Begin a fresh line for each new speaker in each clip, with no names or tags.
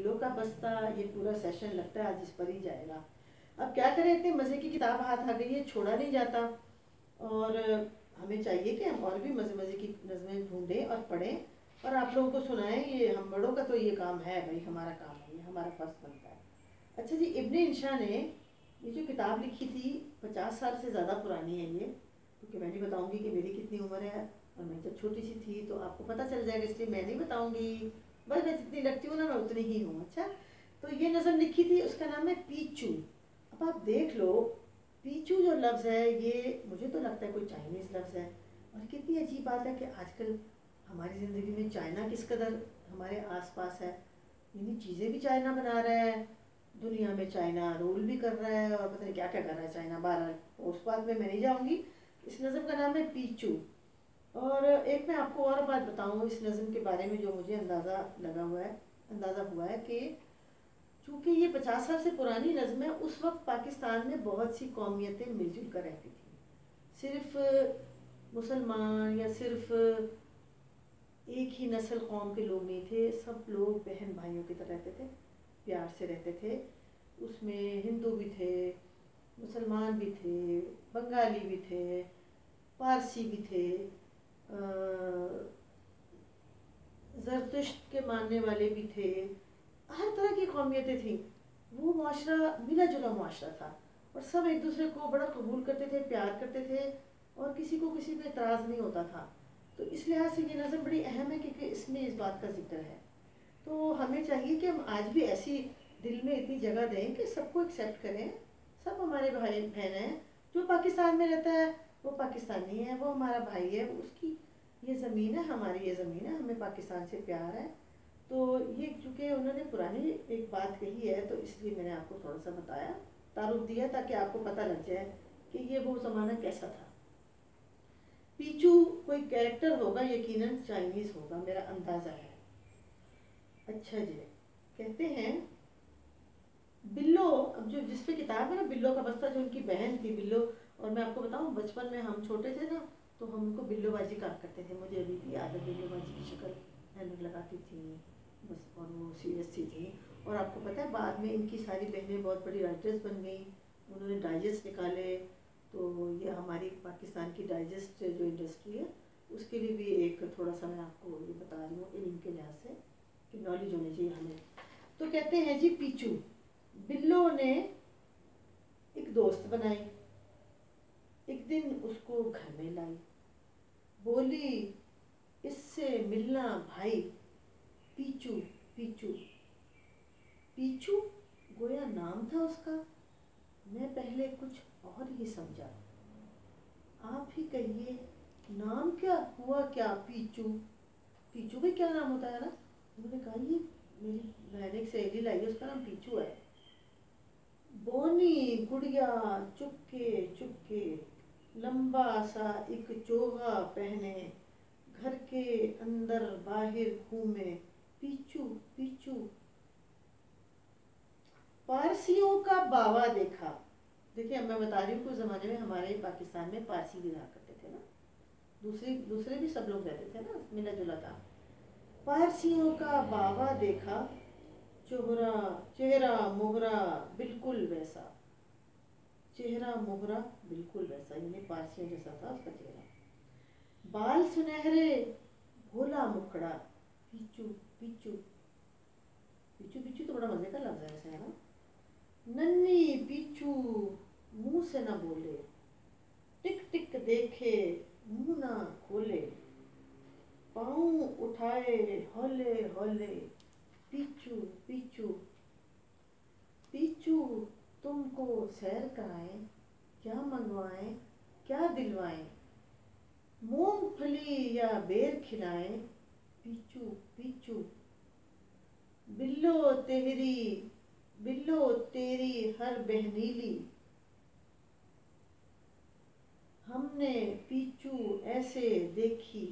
बिल्लो का बस्ता, ये पूरा सेशन लगता है आज इस पर ही जाएगा। अब क्या करें, इतनी मज़े की किताब हाथ आ गई है, छोड़ा नहीं जाता, और हमें चाहिए कि हम और भी मज़े मज़े की नज़में ढूंढें और पढ़ें और आप लोगों को सुनाएं। ये हम बड़ों का तो ये काम है भाई, हमारा काम है, ये हमारा फर्ज बनता है। अच्छा जी, इब्ने इंशा ने ये जो किताब लिखी थी 50 साल से ज़्यादा पुरानी है ये, क्योंकि मैं नहीं बताऊँगी कि मेरी कितनी उम्र है, और मैं जब छोटी सी थी तो आपको पता चल जाएगा, इसलिए मैं नहीं बताऊँगी। बस मैं जितनी लगती हूँ ना, मैं उतनी ही हूँ। अच्छा, तो ये नज़म लिखी थी, उसका नाम है पीचू। अब आप देख लो, पीचू जो लफ्ज़ है ये मुझे तो लगता है कोई चाइनीज़ लफ्ज़ है, और कितनी अजीब बात है कि आजकल हमारी ज़िंदगी में चाइना किस कदर हमारे आसपास है। इन्हीं चीज़ें भी चाइना बना रहा है, दुनिया में चाइना रूल भी कर रहा है, और पता नहीं क्या क्या कर रहा है चाइना। बहरहाल उस बात में मैं नहीं जाऊँगी। इस नज़म का नाम है पीचू। और एक मैं आपको और बात बताऊँ इस नज़म के बारे में, जो मुझे अंदाज़ा हुआ है कि चूँकि ये 50 साल से पुरानी नज़म है, उस वक्त पाकिस्तान में बहुत सी कौमियतें मिलजुल कर रहती थी। सिर्फ मुसलमान या सिर्फ एक ही नस्ल कौम के लोग नहीं थे, सब लोग बहन भाइयों की तरह रहते थे, प्यार से रहते थे। उसमें हिंदू भी थे, मुसलमान भी थे, बंगाली भी थे, पारसी भी थे, ज़रतुश्त के मानने वाले भी थे, हर तरह की कौमियतें थीं। वो माशरा मिला जुला माशरा था, और सब एक दूसरे को बड़ा कबूल करते थे, प्यार करते थे, और किसी को किसी पे एतराज़ नहीं होता था। तो इस लिहाज से ये नज़म बड़ी अहम है, क्योंकि इसमें इस बात का जिक्र है। तो हमें चाहिए कि हम आज भी ऐसी दिल में इतनी जगह दें कि सबको एक्सेप्ट करें, सब हमारे भाई बहन हैं। जो पाकिस्तान में रहता है वो पाकिस्तानी है, वो हमारा भाई है, उसकी ये ज़मीन है, हमारी ये ज़मीन है, हमें पाकिस्तान से प्यार है। तो ये चूँकि उन्होंने पुरानी एक बात कही है, तो इसलिए मैंने आपको थोड़ा सा बताया, तारुफ दिया, ताकि आपको पता लग जाए कि ये वो ज़माना कैसा था। पीचू कोई कैरेक्टर होगा, यकीनन चाइनीज़ होगा, मेरा अंदाज़ा है। अच्छा जी, कहते हैं बिल्लो, अब जो जिस पे किताब है ना, बिल्लो का बस्ता, जो उनकी बहन थी बिल्लो। और मैं आपको बताऊं, बचपन में हम छोटे थे ना, तो हम उनको बिल्लोबाजी कहा करते थे। मुझे अभी भी याद है, बिल्लोबाजी की शक्ल हेलमेट लगाती थी बस, और वो सीरियस सी थी। और आपको पता है, बाद में इनकी सारी बहनें बहुत बड़ी राइटर्स बन गई, उन्होंने डाइजेस्ट निकाले। तो ये हमारी पाकिस्तान की डाइजेस्ट जो इंडस्ट्री है, उसके लिए भी एक थोड़ा सा मैं आपको ये बता रही हूँ इल्म के लिहाज से, कि नॉलेज होनी चाहिए हमें। तो कहते हैं जी, पीचू, बिल्लो ने एक दोस्त बनाई, एक दिन उसको घर में लाई, बोली इससे मिलना भाई, पीचू पीचू। पीचू गोया नाम था उसका, मैं पहले कुछ और ही समझा। आप ही कहिए, नाम क्या हुआ क्या पीचू? पीचू भी क्या नाम होता है ना? उन्होंने कहा, ये मेरी मैंने एक सहेली लाई है, उसका नाम पीचू है। बोनी गुड़िया चुपके चुपके, लंबा सा एक चोगा पहने, घर के अंदर बाहर घूमे, पीचू पीचू। पारसियों का बावा देखा। देखिए, अब मैं बता रही हूँ, कुछ ज़माने में हमारे पाकिस्तान में पारसी भी रहा करते थे ना, दूसरे भी सब लोग रहते थे ना, मिला जुला था। पारसियों का बावा देखा, चेहरा मोहरा बिल्कुल वैसा, चेहरा मोहरा बिल्कुल वैसा, यानी पारसियों जैसा था उसका चेहरा। बाल सुनहरे, भोला मुखड़ा, पीचू पीचू। पीचू पीचू तो बड़ा मजे का लफ्ज है वैसे, है ना? नन्ही पीचू मुंह से ना बोले, टिक टिक देखे मुंह ना खोले, पाँव उठाए हौले हौले, पीचू पीचू। पीचू तुमको सैर कराएं, क्या मंगवाएं क्या दिलवाएं, मूंगफली या बेर खिलाएं, पीचू पीचू। बिल्लो तेरी हर बहनीली, हमने पीचू ऐसे देखी,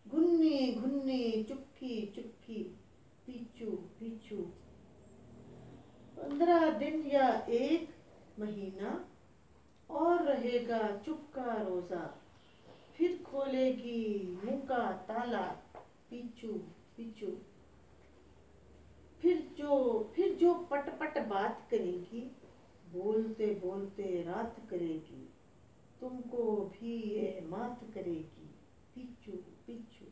घुन्नी घुन्नी चुपकी चुपकी, पीचू पीचू। 15 दिन या 1 महीना और रहेगा चुपका रोजा, फिर खोलेगी मुंह का ताला, पीचू पीचू। फिर जो جو پٹ پٹ بات کرے گی، بولتے بولتے رات کرے گی، تم کو بھی احمات کرے گی، پیچو پیچو۔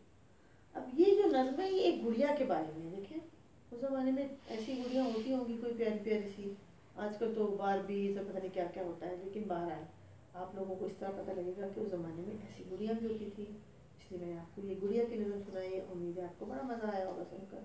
اب یہ جو نظم ہے یہ ایک گڑیا کے بارے میں، دیکھیں اس زمانے میں ایسی گڑیاں ہوتی ہوں گی کوئی پیاری پیاری سی، آج کل تو باربی سب پتہ نہیں کیا کیا ہوتا ہے، لیکن بہرحال آپ لوگوں کو اس طرح پتہ لگے گا کہ اس زمانے میں ایسی گڑیاں بھی ہوتی تھی، اس لیے میں نے آپ کو یہ گڑیا کی نظم سنائی، امید ہے آپ کو بڑا مزہ آیا ہوگا سن کر۔